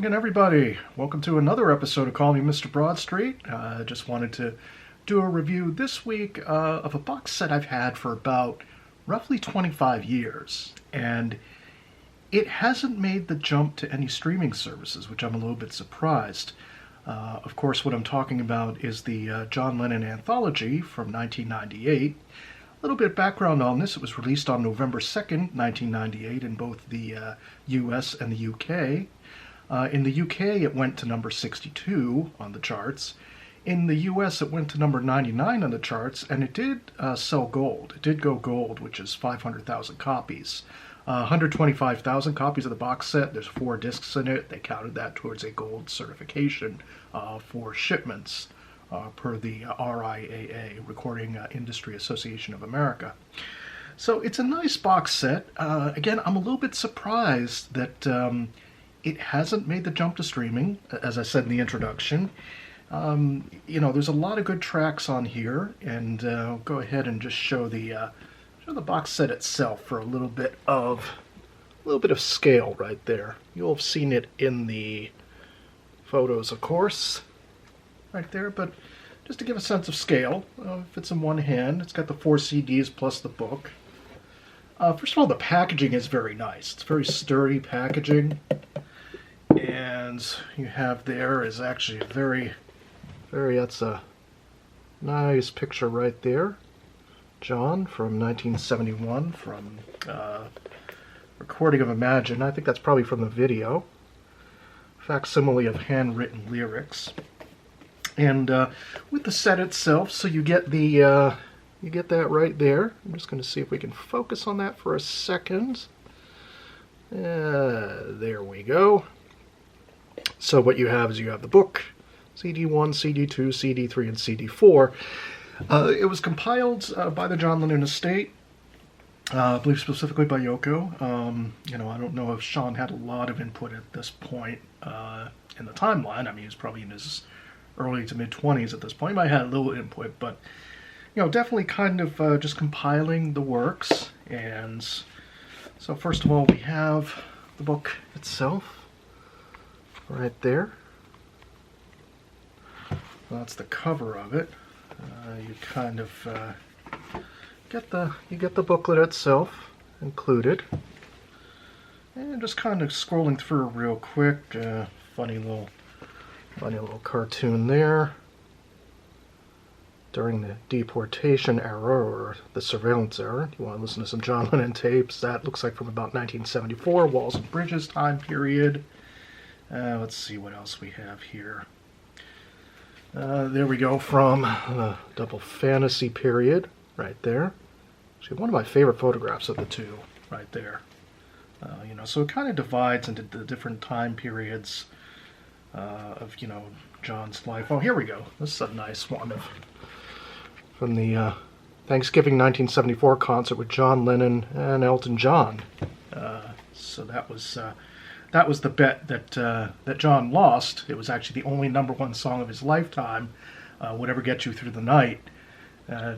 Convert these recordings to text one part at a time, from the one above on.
again, everybody. Welcome to another episode of Call Me Mr. Broadstreet. I just wanted to do a review this week of a box set I've had for about roughly 25 years. And it hasn't made the jump to any streaming services, which I'm a little bit surprised. Of course, what I'm talking about is the John Lennon Anthology from 1998. A little bit of background on this. It was released on November 2nd, 1998 in both the US and the UK. In the UK, it went to number 62 on the charts. In the US, it went to number 99 on the charts, and it did sell gold. It did go gold, which is 500,000 copies. 125,000 copies of the box set. There's 4 discs in it. They counted that towards a gold certification for shipments per the RIAA, Recording Industry Association of America. So it's a nice box set. Again, I'm a little bit surprised that it hasn't made the jump to streaming, as I said in the introduction. There's a lot of good tracks on here, and I'll go ahead and just show the box set itself for a little bit of scale right there. You'll have seen it in the photos, of course, right there, but just to give a sense of scale, fits in one hand. It's got the 4 CDs plus the book. First of all, the packaging is very nice. It's very sturdy packaging, and you have there is actually a that's a nice picture right there. John from 1971 from Recording of Imagine. I think that's probably from the video. Facsimile of handwritten lyrics. And with the set itself, so you get the you get that right there. I'm just going to see if we can focus on that for a second. There we go. So what you have is you have the book, CD1, CD2, CD3, and CD4. It was compiled by the John Lennon estate, I believe specifically by Yoko. I don't know if Sean had a lot of input at this point in the timeline. I mean, he's probably in his early to mid-20s at this point. He might have had a little input, but definitely kind of just compiling the works. And so first of all, we have the book itself right there. That's the cover of it. You kind of get the booklet itself included, and just kind of scrolling through real quick. Funny little cartoon there. During the deportation era or the surveillance era, you want to listen to some John Lennon tapes. That looks like from about 1974, Walls and Bridges time period. Let's see what else we have here. There we go, from the double fantasy period, right there. Actually, one of my favorite photographs of the two, right there. So it kind of divides into the different time periods of, John's life. Oh, here we go. This is a nice one from the Thanksgiving 1974 concert with John Lennon and Elton John. So that was the bet that John lost. It was actually the only #1 song of his lifetime, Whatever Gets You Through the Night.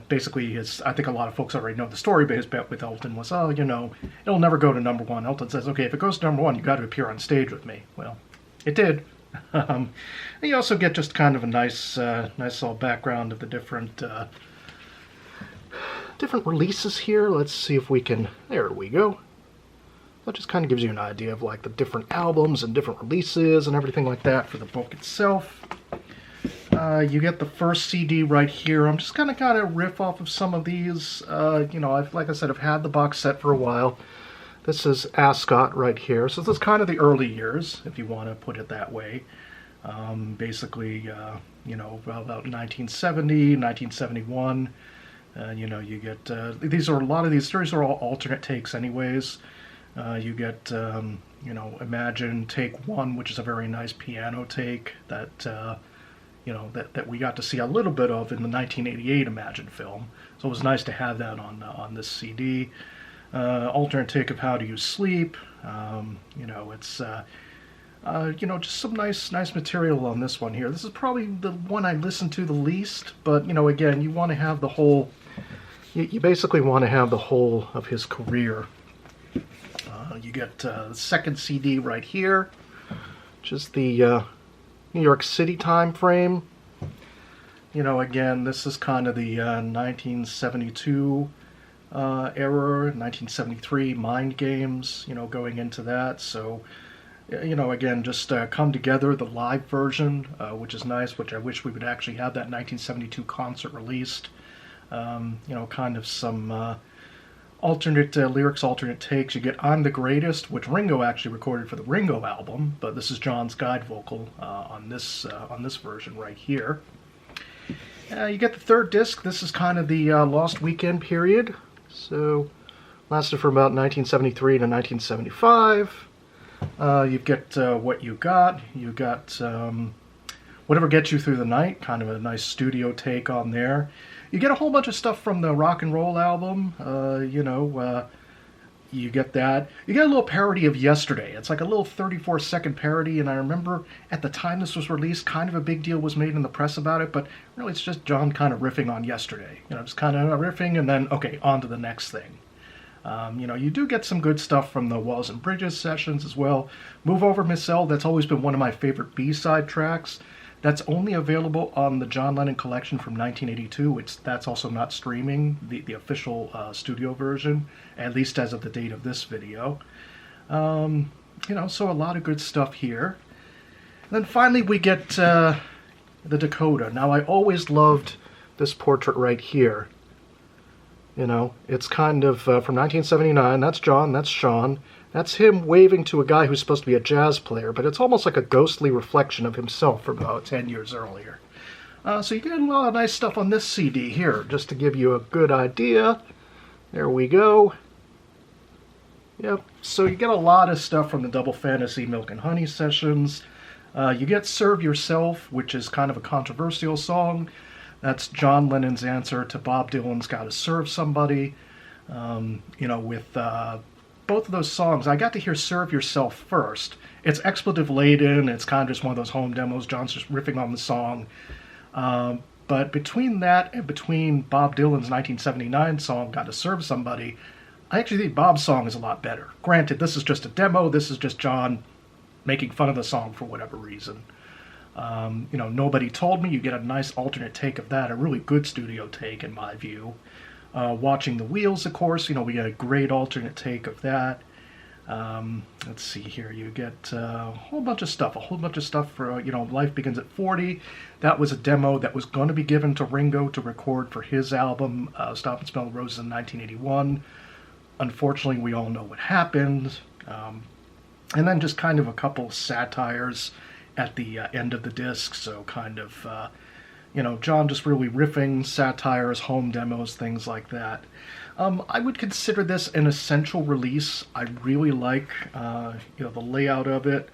Basically, I think a lot of folks already know the story, but his bet with Elton was, it'll never go to #1. Elton says, okay, if it goes to #1, you've got to appear on stage with me. Well, it did. And you also get just kind of a nice little background of the different releases here. Let's see if we can, there we go. That just kind of gives you an idea of like the different albums and different releases and everything like that for the book itself. You get the first CD right here. I'm just kind of riff off of some of these. Like I said, I've had the box set for a while. This is Ascot right here. So this is kind of the early years, if you want to put it that way. Basically, about 1970, 1971. You get, a lot of these stories are all alternate takes anyways. You get, Imagine Take 1, which is a very nice piano take that, that we got to see a little bit of in the 1988 Imagine film. So it was nice to have that on this CD. Alternate take of How Do You Sleep. It's, just some nice material on this one here. This is probably the one I listen to the least, but, again, you want to have the whole, you basically want to have the whole of his career. You get the second CD right here. Just the New York City time frame. Again, this is kind of the 1972 era, 1973 Mind Games, going into that. So, again, just come together, the live version, which is nice, which I wish we would actually have that 1972 concert released. Kind of some alternate lyrics, alternate takes. You get I'm the Greatest, which Ringo actually recorded for the Ringo album, but this is John's guide vocal on this version right here. You get the third disc. This is kind of the Lost Weekend period. So, lasted from about 1973 to 1975. You get What You Got. You got Whatever Gets You Through the Night, kind of a nice studio take on there. You get a whole bunch of stuff from the rock and roll album. You get that. You get a little parody of Yesterday. It's like a little 34-second parody, and I remember at the time this was released, kind of a big deal was made in the press about it, but really it's just John kind of riffing on Yesterday. Just kind of riffing, and then, okay, on to the next thing. You do get some good stuff from the Walls and Bridges sessions as well. Move Over Miss L, that's always been one of my favorite B-side tracks. That's only available on the John Lennon collection from 1982. That's also not streaming, the official studio version, at least as of the date of this video. So a lot of good stuff here. And then finally we get the Dakota. Now I always loved this portrait right here. It's kind of from 1979. That's John, that's Sean. That's him waving to a guy who's supposed to be a jazz player, but it's almost like a ghostly reflection of himself from about 10 years earlier. So you get a lot of nice stuff on this CD here, just to give you a good idea. There we go. Yep, so you get a lot of stuff from the Double Fantasy Milk and Honey sessions. You get Serve Yourself, which is kind of a controversial song. That's John Lennon's answer to Bob Dylan's Gotta Serve Somebody. With both of those songs, I got to hear Serve Yourself first. It's expletive laden, it's kind of just one of those home demos, John's just riffing on the song. But between that and between Bob Dylan's 1979 song, Gotta Serve Somebody, I actually think Bob's song is a lot better. Granted, this is just a demo, this is just John making fun of the song for whatever reason. Nobody Told Me, you get a nice alternate take of that, a really good studio take in my view. Watching the Wheels, of course, we get a great alternate take of that. Let's see here, you get a whole bunch of stuff for, Life Begins at 40. That was a demo that was going to be given to Ringo to record for his album, Stop and Smell the Roses in 1981. Unfortunately, we all know what happened. And then just kind of a couple satires at the end of the disc, so kind of, John just really riffing, satires, home demos, things like that. I would consider this an essential release. I really like, the layout of it.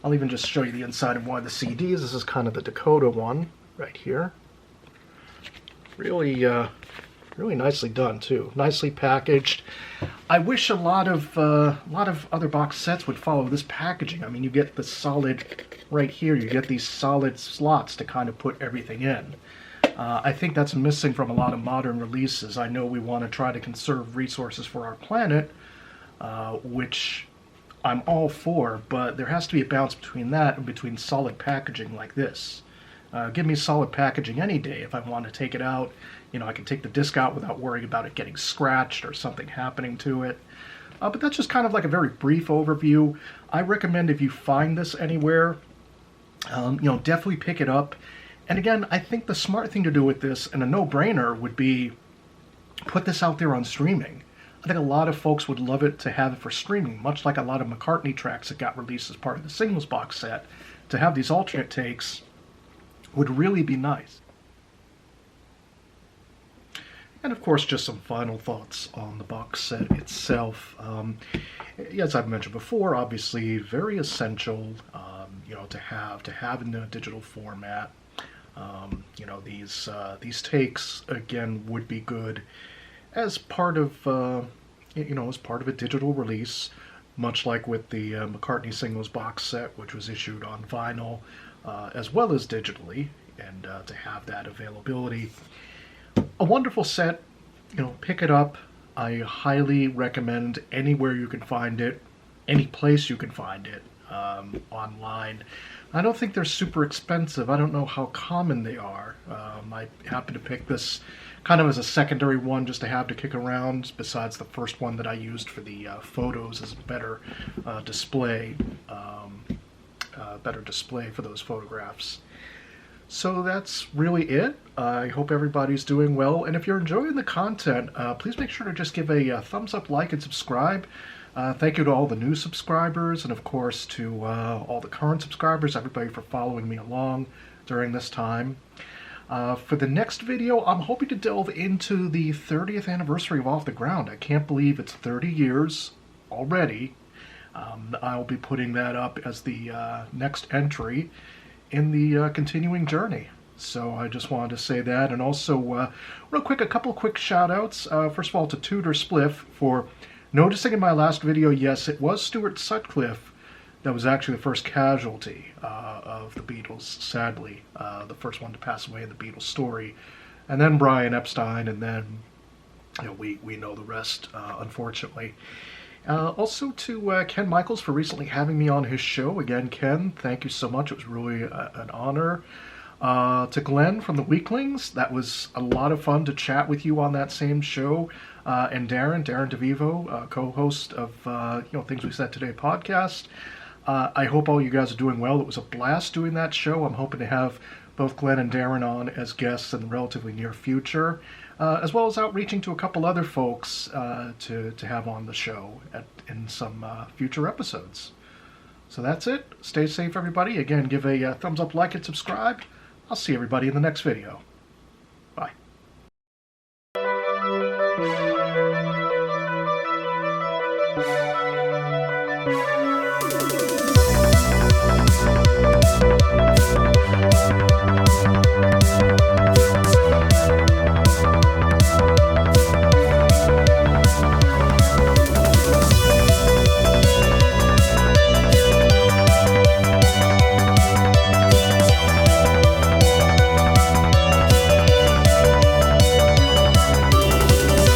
I'll even just show you the inside of one of the CDs. This is kind of the Dakota one right here. Really, really nicely done too. Nicely packaged. I wish a lot of other box sets would follow this packaging. I mean, you get the solid right here. You get these solid slots to kind of put everything in. I think that's missing from a lot of modern releases. I know we want to try to conserve resources for our planet, which I'm all for, but there has to be a balance between that and between solid packaging like this. Give me solid packaging any day. If I want to take it out, I can take the disc out without worrying about it getting scratched or something happening to it. But that's just kind of like a very brief overview. I recommend if you find this anywhere, definitely pick it up. And again, I think the smart thing to do with this, and a no-brainer, would be put this out there on streaming. I think a lot of folks would love it to have it for streaming, much like a lot of McCartney tracks that got released as part of the singles box set. To have these alternate takes would really be nice. And of course, just some final thoughts on the box set itself. As I've mentioned before, obviously very essential, to have in the digital format. These takes again would be good as part of a digital release, much like with the McCartney singles box set, which was issued on vinyl as well as digitally, and to have that availability. A wonderful set, pick it up. I highly recommend anywhere you can find it, any place you can find it. online. I don't think they're super expensive. I don't know how common they are. I happen to pick this kind of as a secondary one just to have to kick around, besides the first one that I used for the photos as a better display for those photographs. So that's really it. I hope everybody's doing well, and if you're enjoying the content, please make sure to just give a thumbs up, like, and subscribe. Thank you to all the new subscribers, and of course to all the current subscribers, everybody for following me along during this time. For the next video, I'm hoping to delve into the 30th anniversary of Off the Ground. I can't believe it's 30 years already. I'll be putting that up as the next entry in the continuing journey. So I just wanted to say that, and also real quick, a couple quick shout outs. First of all, to Tudor Spliff for noticing in my last video, yes, it was Stuart Sutcliffe that was actually the first casualty of the Beatles, sadly. The first one to pass away in the Beatles story. And then Brian Epstein, and then we know the rest, unfortunately. Also to Ken Michaels for recently having me on his show. Again, Ken, thank you so much. It was really an honor. To Glenn from the Weaklings, that was a lot of fun to chat with you on that same show. And Darren DeVivo, co-host of Things We Said Today podcast. I hope all you guys are doing well. It was a blast doing that show. I'm hoping to have both Glenn and Darren on as guests in the relatively near future, as well as outreaching to a couple other folks to have on the show in some future episodes. So that's it. Stay safe, everybody. Again, give a thumbs up, like, and subscribe. I'll see everybody in the next video.